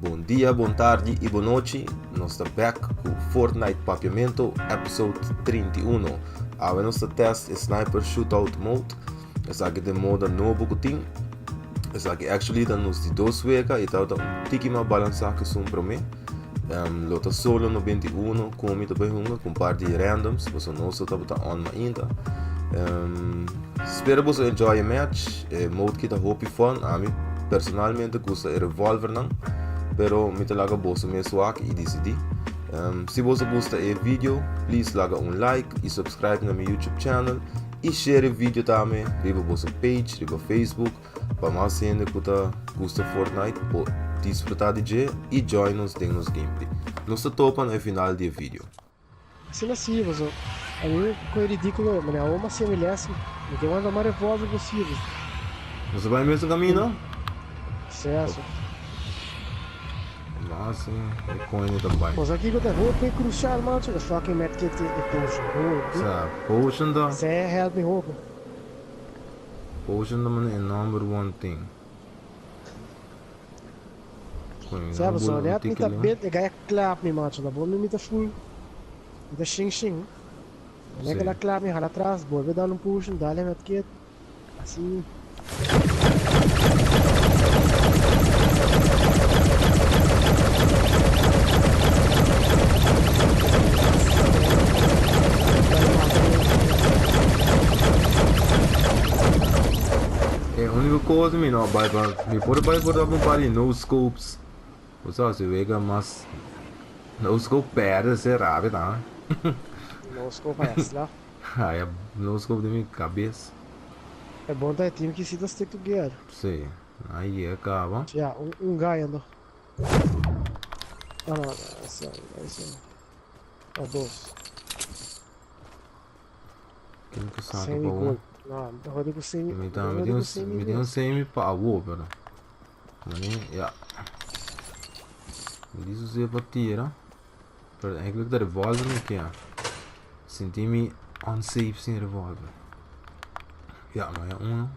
Bom dia, boa tarde e boa noite. Nós estamos back com Fortnite Papiamento, episode 31. Agora nós test Sniper Shootout Mode. Essa aqui é modo novo que tem. Essa aqui actually está nos de 2 weeks e está um tique mais balançado que são para mim. Lota solo no 21, como também com par de randoms, você não está on ainda. Espero que você enjoy a match. Mode que está hope fun. A mim personalmente gosto de revolver não. Pero me talaga bosa me swak e decidi. Se você gosta do vídeo, please laga like e subscribe na meu YouTube channel e share o vídeo também riba vossa page, riba Facebook, para mais gente que gosta de Fortnite, pode desfrutar de dia e join nos nos gameplay. Nós topa no final do vídeo. Sim, assim, você. A mim foi ridículo, mas é uma semelhança. Me deu uma mais revólver possível. Você vai mesmo caminho, não? Certo. Nossa, é coin também. Mas aqui que eu tenho foi crucial, mano. Você fucking medkit e potion. Sa potion da. Você help me hope. Potion da man é number one thing. Sabe, só olhar me tá bem, é gaia clap me mano. Na boa me tá full. Me tá xing. Não é que ela clap me rala atrás, boa, vai dar um potion, dá-lhe medkit. Assim. A única coisa me não vai me pode dar um par de no scopes. Você se vega mas no scope perde se rápido, tá? No scope é essa lá. Ai, no scope de minha cabeça. É bom ter time que se dá stick together. Sim, aí acaba. Já, guy andou. Ah não, esse é dois. Quem que sabe Semi para gold. Não, eu digo semi. me deu um semi para o pero. Mani, ja. Me diz você para tirar. Pero eigenlijk de revolver não quer. Senti-me unsafe sem revolver. Ja, mas é um.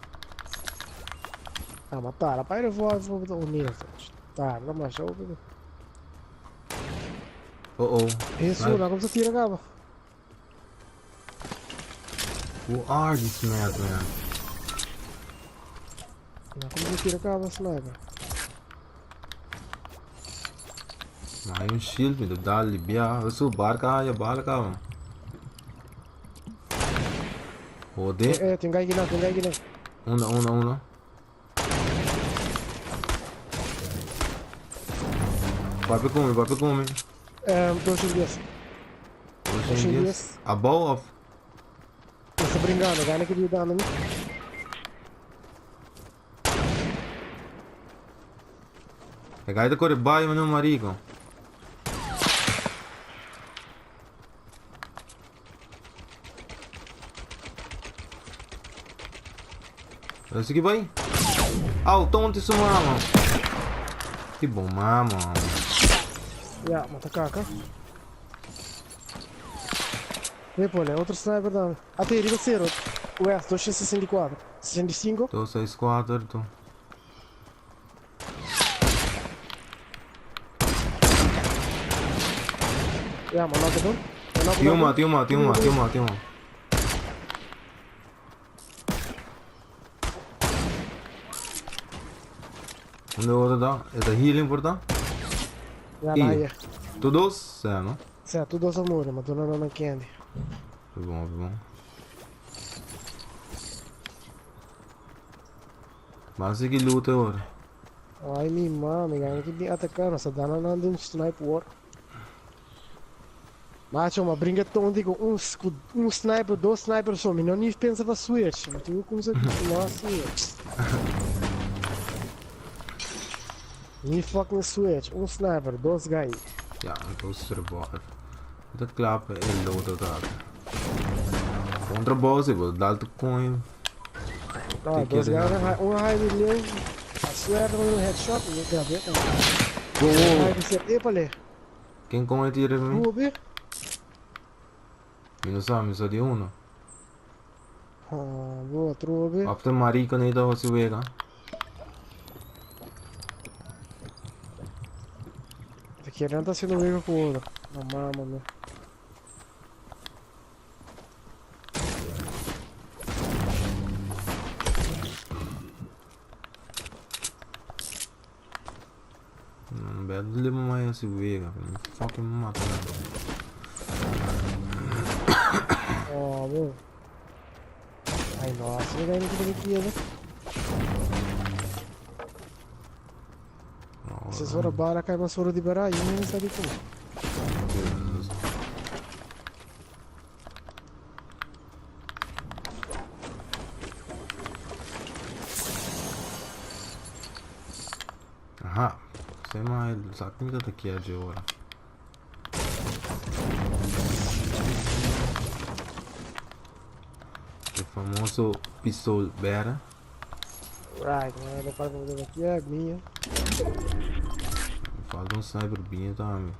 Ah, mas tá, ela vai revolver o mesmo. Tá, não mais já ouviu. Isso, não como você tira, acaba. Who are these mad man? Não como você tira, acaba, sniper. Mas um shield me dá aliviar. Eu sou barca e barca. Ode. Tem guy aqui não. Uma. Vai pra comer. Potion dias. Above. Eu estou brincando, ganha que dá na mim. É gaita corre baixo, mas não marico. Olha isso aqui, vai. Au, tonto isso, mama. Que bom, mama. Já, mata caca. Vem, pô, né? Outro sniper dá. Até ele vai ser outro. O S, 264. 65. 264, tô. Já, mas nota dão. Tem uma. Onde é o outro dá? É da healing por dar? Já, lá é. Todos? É, não? Certo, tudo essa mura, mas tu não na candy. Foi bom. Mas que luta agora. Ai, minha mãe, ganha que atacando, essa dana não anda um sniper war. Macho, mas brinca tão digo, um sniper, dois snipers só, mas não nem pensa para switch, mas tu como se nossa. Nem fucking switch, um sniper, dois guys. Ja, dois revolver. Dat klappen en loten dat. Contrabas, ik wil dat coin. Ah, dois guys, um high milhão, a switch um headshot, e eu gravei também. Aí você, epa ali. Quem com ele tira mim? Rubi? Mi só de um. Ah, boa, Rubi. After marica nem dá você vega. Aqui não tá sendo meio com o outro. Não mama, meu. Não bebe leva mais esse vega, fucking mata. Oh, meu. Ai, nossa, ele vai me dar aqui, né? Vocês foram bara, cai uma soro de baraí, não sabe como. Aha, sei mais, sag mir das aqui de hora. O famoso pistol bera. Right, mas a parte daqui é minha. Falta sniper bem também.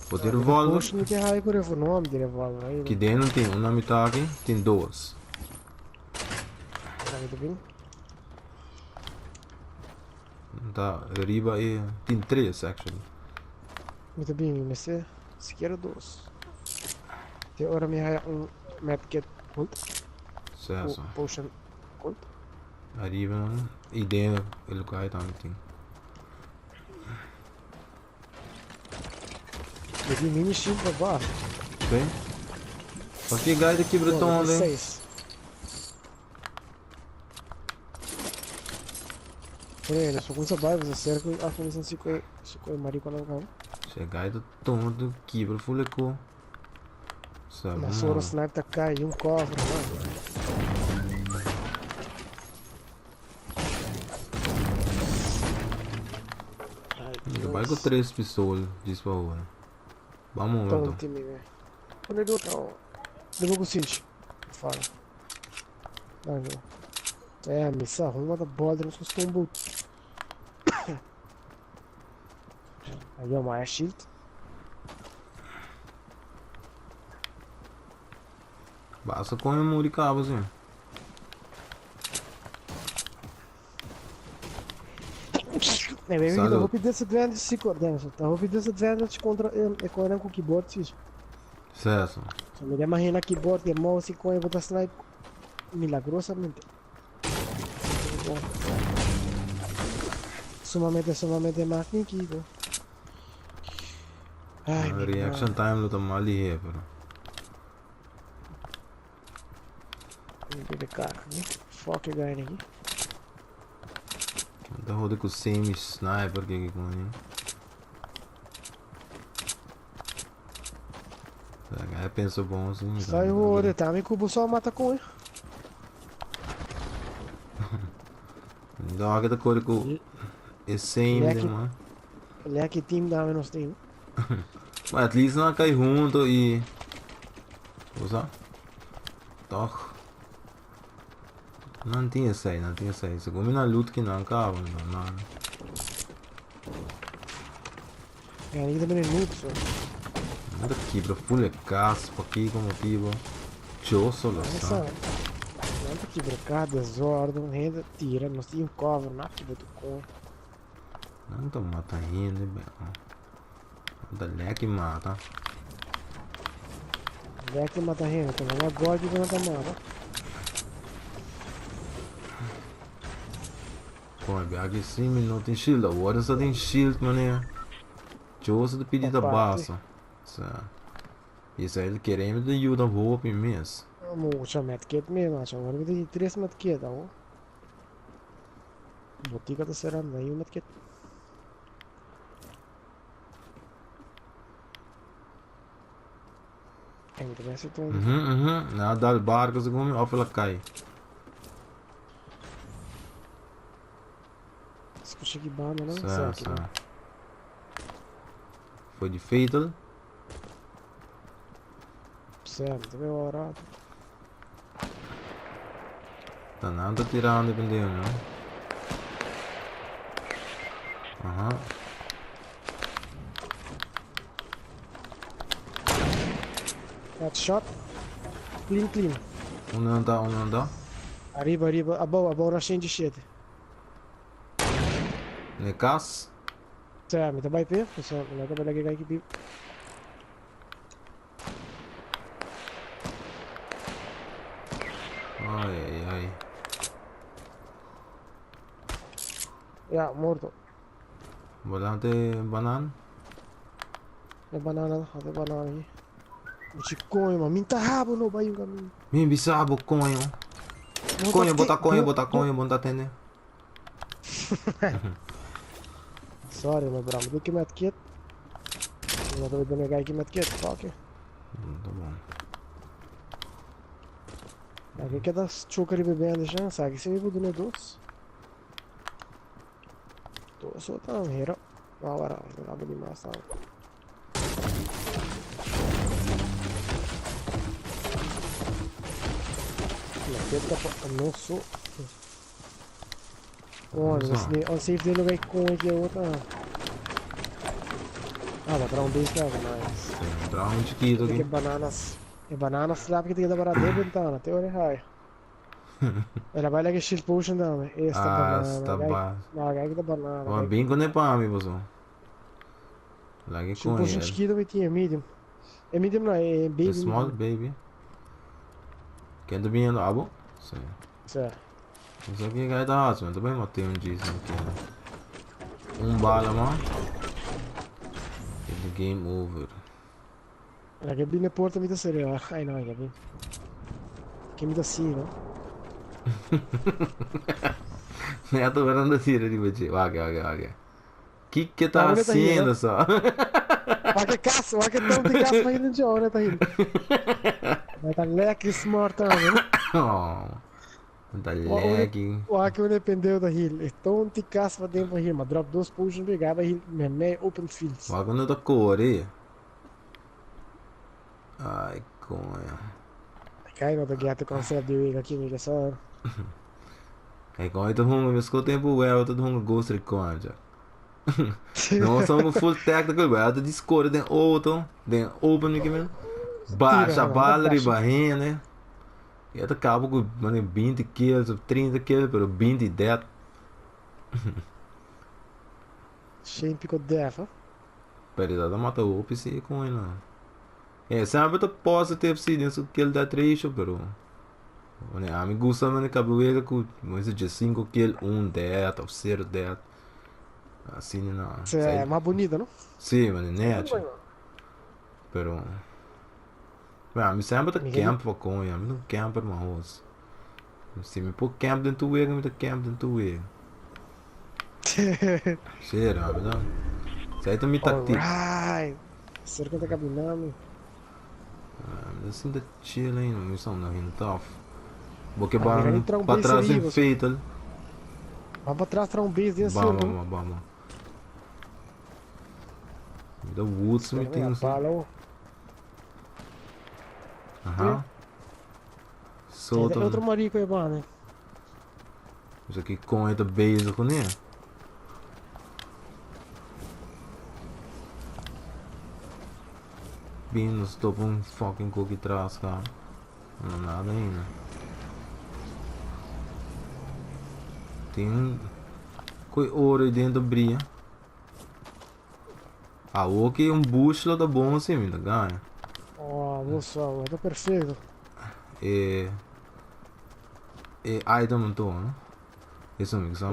Vou ter revólver. Puxa, não tem raio por o nome de revólver aí. Aqui dentro tem um nome tá aqui, tem dois. Tá muito bem? Tá, arriba aí tem três actually. Muito bem, mas se quer dois. Tem hora me raio medkit cult. Certo. Potion cult. Arriba e dentro ele cai também tem. Eu vi mini shield pra baixo. Bem? Só que gaida quebra-tom ali. 6. Peraí, só com essa barba, você cerca a comissão se coi marico não cão. Se gaida todo quebra fuleco. Sabe? Na sora sniper tá cai e um cofre, mano. Vai com três pistolas, diz pra hora. Vamos lá, então. Time, velho. Quando ele outro, levou com o Cinti. Fala. Vai, João. É, a missa arruma da borda nos costumam. Aí é uma shield. Basta com o muro de cabo, assim. É, bem, eu vou pedir disadvantage se coordenam. Tá, vou pedir disadvantage contra com o keyboard, sim. Certo. Se me imagina keyboard e mouse com a botar snipe milagrosamente. Sumamente magnífico. Ai, reaction time lo tá mal aí, pero. Bebe carro, né? Foca ganha aqui. Tá rodando com o semi sniper que com ele. Aí pensa bom assim. Sai o detalhe que o só mata com ele. Dá uma coisa com esse semi, mano. Ele é que time dá menos time. Mas at least não cai junto e. Usa? Toch. Não tinha saído, não tinha saído. Se combina a luta que não acaba, não. É, ainda também é muito só. Nada quebra, full é caspa aqui como motivo. Tchau, solução. Nada quebra, carro, desordem, renda, tira, nós tínhamos cover, nada que botou com. Não tô matando ainda, bem. Dá que mata. Dá que mata renda, tem uma god que não tá mata. Pô, aqui sim, não tem shield. Agora só tem shield, mané. Tchau, você pedir da baixa. Isso aí ele querendo de ajuda boa pra mim mesmo. Mucha medkit mesmo, acho. Agora tem 3 medkit, tá bom? Botica tá cerrando aí o medkit. Ainda bem se tu... Nada do barco, se come, ó, ela cai. Se conseguir banda, não? Certo. Foi de fatal. Certo, também hora. Tá nada tirando, dependendo, né? Headshot. Clean. Um não dá. Arriba, above, rushing de shit. Necas. Saya minta baik ya, so minta baik lagi kayak gitu. Ai. Ya, morto. Wala te banan? May banana, ada banana aqui. O chiconho, mano, minta rabo no bairro caminho. Mi bisabo conho. Conho, bota conho, bota tene. Sorry, meu bravo, tem que meter kit. Eu tô dando aqui met kit, fuck. Tá bom. Aqui que das chocari bebendo já, sabe? Se me budu no dos. Tô só tá hero. Agora, eu abro demais, tá? Não sou. Olha, on safe dele vai com aqui a outra. Ah, vai pra base cá, mas. Pra um chiquito aqui. Bananas slap que tem que dar para dentro ventana, teoria high. Ela vai lá que shield potion dame. Esta banana. Sta ba. Lagay kita banana. Uma bingo ne pa mi boso. Lagi Shield com potion chiquito vai ter medium. É medium não, é baby. Small baby. Quem tá vindo abo? Sim. Sim. Isso aqui é da aço, mas também matei um disso aqui. Bala, mano. The game over. La cabina porta mi da serio. Ai no, capi. Che mi da sì, no? Eu tô vendo a tira de você. Vaga. Que tá haciendo só? Ma che cazzo, ma che tanto di cazzo fai nel gioco, tá indo? Ma tá leque smart, Oh. Tá leque. O que eu pendeu da hill. E tanto di cazzo va dentro hill, ma drop 2 potion pegava hill, me open fields. Vaga no da cor aí. Ai, conha. Cai no da gata concept de aqui, me que só. Ai, conha tô rumo, mas com o tempo well, tô rumo ghost recon já. Não são full tactical, well, tô discord den auto, den open me que baixa a bala de barrinha, né? E até acabo com 20 kills, 30 kills, pero 20 death. Cheio pico death, ó. Pero dá mata o PC com ele não. É, sempre tu posso ter sido isso kill da ratio, pero a mim gosta de cabuega com mais de 5 kills, 1 death ou 0 death. Assim não. É mais bonita, não? Sim, mas net. Pero a mim sempre tá camp para com ele, não camper uma roça. Se me pôr camp dentro do ego, me tá camp dentro do ego. Sério, não? Isso aí tá me tático. Alright. Cerca da cabiname. Assim da chill aí, não são não rindo tough. Vou quebrar para trás em fatal. Vamos para trás, traz base desse. Vamos. The woods me tem assim. Aham. Solta. Outro marico aí, mano. Isso aqui com a base com ele. Bem nos topo um fucking cookie atrás, cara. Não nada ainda. Tem coi ouro aí dentro da brilha. Ah, o ok bush lá da bom assim, me dá ganha. Oh, moço, tá perfeito. E item não tô, né? Isso amigo, só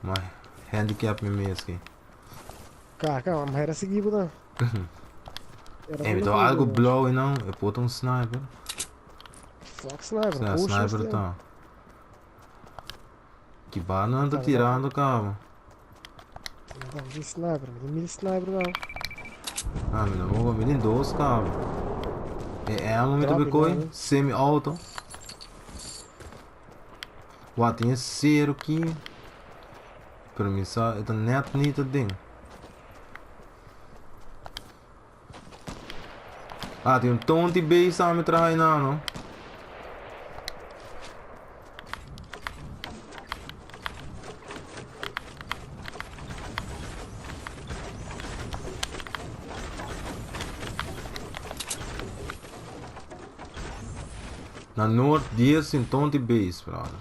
mas handicap me mesmo aqui. Cara, mas era seguido, né? É, me dá algo blow e não, eu boto um sniper. Fuck sniper, sniper tá. Que barra não anda tirando, cara. Não tem sniper, não tem 1000 sniper não. Ah, me dá me tem 2, cara. É um momento que semi-auto. Uau, tem 0 aqui. Para mim só, é net nito ding. Ah, tem um tom de base a me trazer não. Na norte dias em tom de base, brother.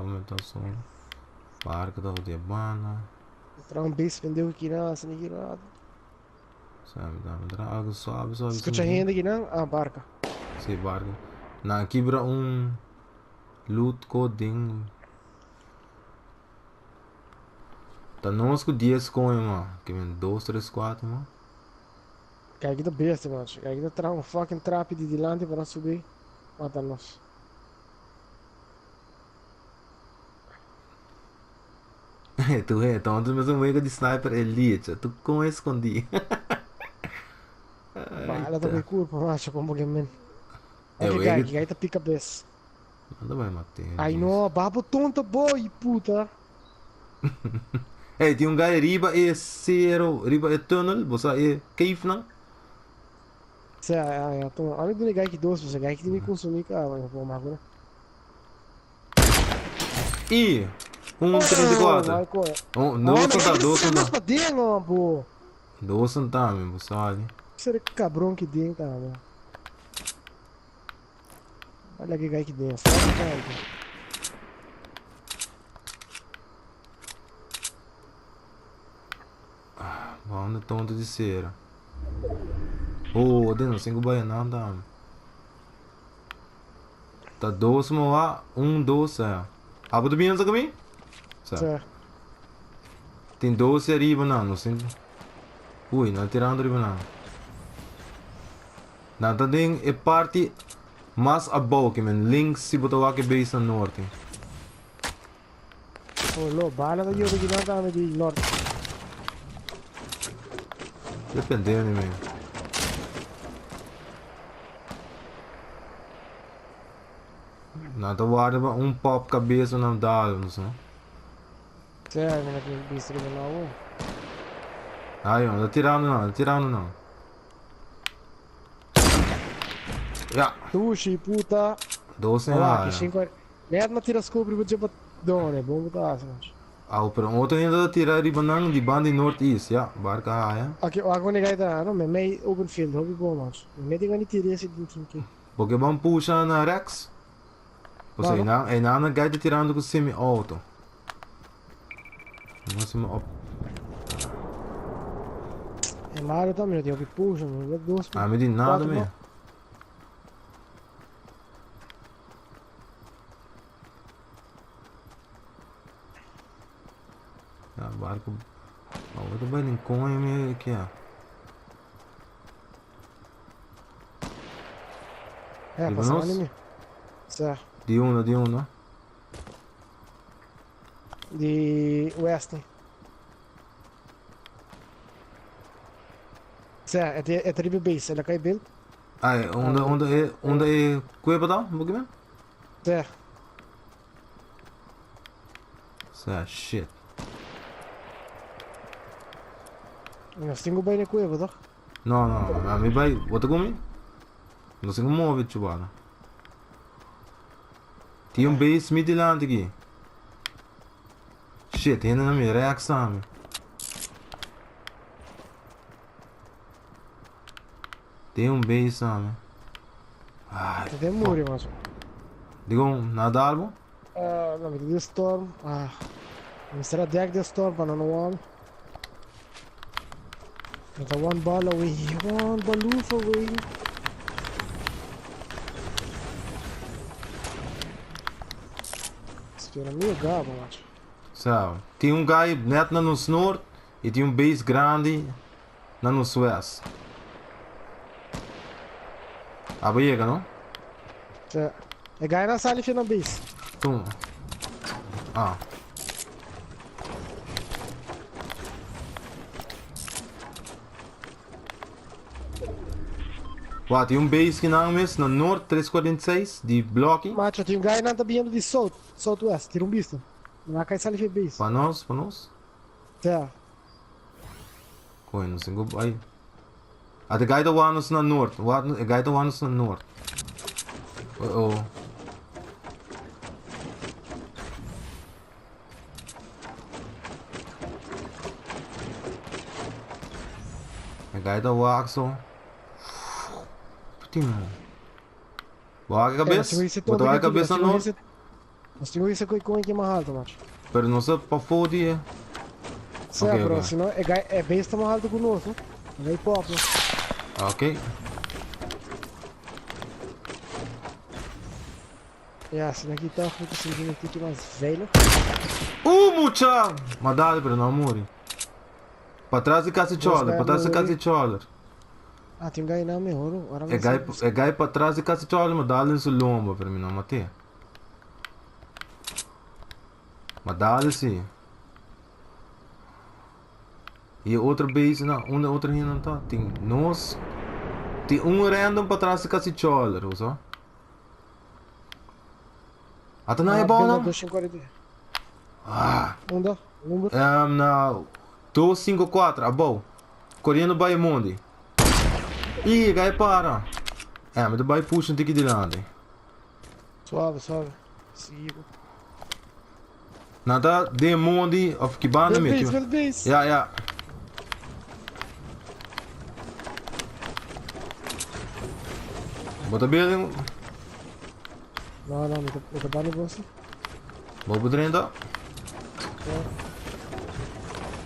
Papiamento só. Barca da Udiabana. Entrar base vendeu aqui na assim aqui lá. Sabe, dá algo suave. Escuta ainda aqui não? Ah, barca. Sim, barca. Na quebra loot coding. Tá nós com 10 coin, mano. Que vem 2, 3, 4, mano. Kijk de beste, man. Kijk de trap, um fucking trap de dilante para subir. Mata-nos. Tu é, então tu mesmo um de sniper elite. Tu com escondi. Bala da minha culpa, macho, como que men. É, Ok, o kijk de pica best. Nada vai matar. Ai, não, babo tonta, boy, puta. Hey, tem guy riba e zero, riba e tunnel, você é cave não? Cê, então, olha do guy que doce, você guy que tem que consumir, cara, vou mais agora. E 1,34. Dois centavos, 2 centavos. pra dentro, pô. 2 centavos, você olha. Será que cabrão que dentro, cara? Olha que guy que dentro, só cara. Vamos tonto de cera. Oh, dentro, 5 baianas, tá? Tá 2 moa, 2 é. Abu do bem comigo? Certo. Tem 12 arriba não sei. Ui, não tirando arriba não. Nada tem é parte mais above que men links se botar aqui base no norte. Oh, lo, bala da eu de nada de norte. Dependendo, man. Nada guarda pop cabeça não dá, não sei. Certo, não tem visto que não. Aí, não tirando não. Já. Tuxi, puta. 12 Olha, reais. que 5. Leva tira as cobras e vou dar, né? Bom botar, mas. Ah, pero outro ainda tirar arriba não de banda em norte-east, já. Barca aí. Aqui, agora ninguém tá, não, mas meio open field, hobby bom, mas. Não tem que tirar esse dentro aqui. Porque vamos puxar na Rex. Ou seja, não é tirando com semi-auto. Não semi-auto. É Mario também, eu tenho que puxar, não é doce. Ah, me diz nada mesmo. Ah, barco. Ah, outro bailinho com ele aqui, ó. É, passar ali. Certo. De um. De West. Certo, é triple base, ela cai bem. Ah, onde é cueva tá? Um pouquinho? Certo. Certo, shit. Nós temos bem na cueva, tá? Não, a mim vai, bota comigo. Não sei como mover, chubada. Tinha base midland aqui. Shit, ainda na minha reação. Tem base, sabe? Ai, Tem muro, mas. Digo, nada álbum? Não, mas de storm. Será deck de storm para não wall. Então, one ball away, one baloof away. Espera meio gabo, macho. Sabe? Tinha guy net no norte e tinha base grande no west. Abaiega, não? É guy na sala e na base. Tum. Ah. Uau, tem base que não mesmo no norte 346 de bloco. Macho, tem guy na tabiando de southwest, tira visto. Não vai cair sala e base. Para nós. Coisa, não sei como aí. A de guy da Wanos na norte. A guy da Wanos na norte. Oh. A guy da Waxo. Putinho. Boa a cabeça. Botou a cabeça no norte. Mas tenho isso aqui mais alto, macho. Pero não sei para fora. Sim, Ok, bro, ok. senão é bem mais alto que o nosso. Não é pop. Ok. Senão aqui tá feito assim, vindo aqui mais velho. Mucha! Mas dá, pero não morre. Para trás de casa chola, para trás de casa chola. Ah, tem um gai na minha hora. É gai para trás de casa chola, mas dá-lhe seu lombo para mim não matei. Mas dá-lhe sim. E outra base, não, outra ainda não tá. Tem nós. Tem random para trás de casa chola, só. Até não é bom, não? Número? Não. 254, bom. Correndo by Mundi. Ih, gai para. Mas tu vai puxar um tique de lado. Suave. Sigo. Nada de Mundi of Kibana mesmo. Base. Ja. Bota bem. Não, eu tô bem você. Vou botar ainda.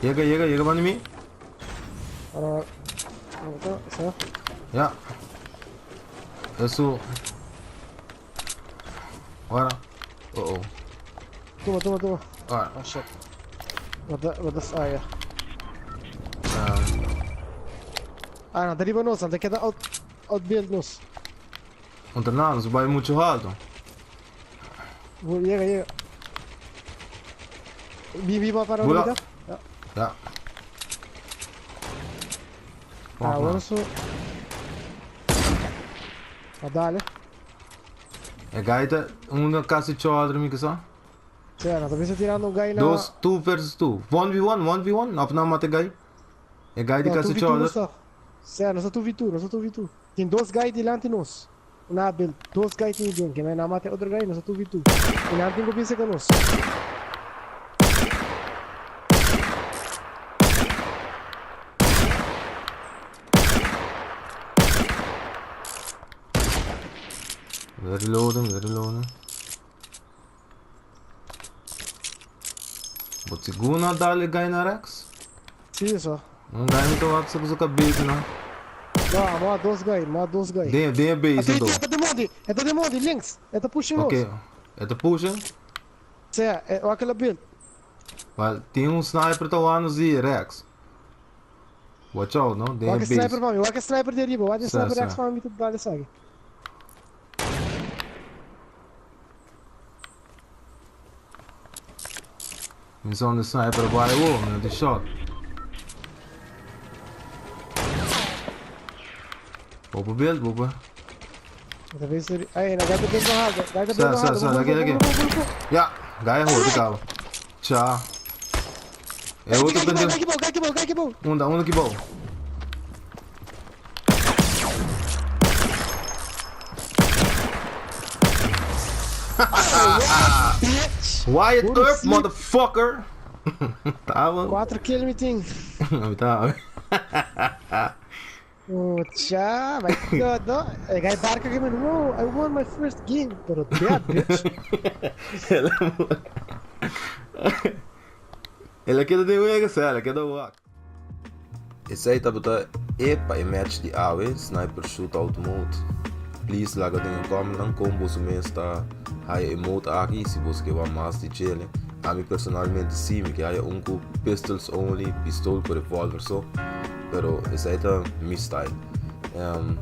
Chega, para mim. Só. Ja. Isso. Ora. Oh. Toma. Ora. Ah, shit. Wat is ja. Não, deriva nós, não tem que dar outbuild nós. Não vai muito alto. Chega. Bibi para o vida? Ja. Agora só. Dale. É gaita, uma casa de outra, me que só. Não, talvez você tirando um gai na. 2 versus 2. 1v1, não mata gai. É gai de casa de outra. Não só tu vi tu. Tem 2 gai delante de nós. Na build, 2 gai tem dentro, que não mata outro gai, não só tu vi tu. E não tem que pensar com nós. Reloading. But seguro dali gai na Rex? Sim, só. Não gai não tô com a cabeça, não. Não, há 2 gai. Tem a base, então. É do demônio, links. É do pushing nós. Ok. É do pushing? Sim, é aquela build. Well, tem sniper tá lá Z, Rex. Watch out, não? Tem a base. Sniper para mim, o sniper de arriba, o sniper Rex para mim, tudo dá sabe. Missão de sniper vai o, de shot. Vou build. Talvez ele. Aí, na gata bem barrada. Daqui. Já, gai de cabo. Tchau. É outro pendeu. Gai que bom. Um que bom. Wyatt Earp, motherfucker! Tava. 4 kills me tem. Tava. Tchau, vai todo. É gai barca que mano. I won my first game. Pero dead, bitch. Ela quer de wega, ela quer de wag. Esse aí tá botando para match de AW, sniper shootout mode. Please laga tem um comment como você mesmo está aí emote aqui se você quer mais de chile. A mim personalmente sim, que há com pistols only, pistol com revolver só. Pero esse aí tá meu style.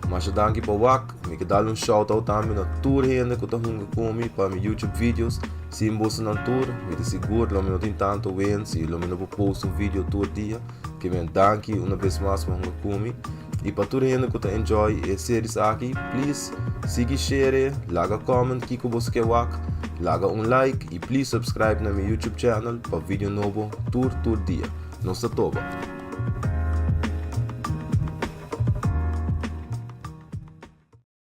Mas danke para o WAC, me que dar shoutout também na tour ainda que eu estou comigo para meus YouTube vídeos. Se você na tour, me te seguro, não tem tanto wins e não vou postar vídeo todo dia. Que me danke uma vez mais para comigo. E para tudo ainda que eu enjoy a série aqui, please siga, share, laga comment que você quer WAC, laga like e please subscribe na meu YouTube channel para vídeo novo todo dia. Nossa toba.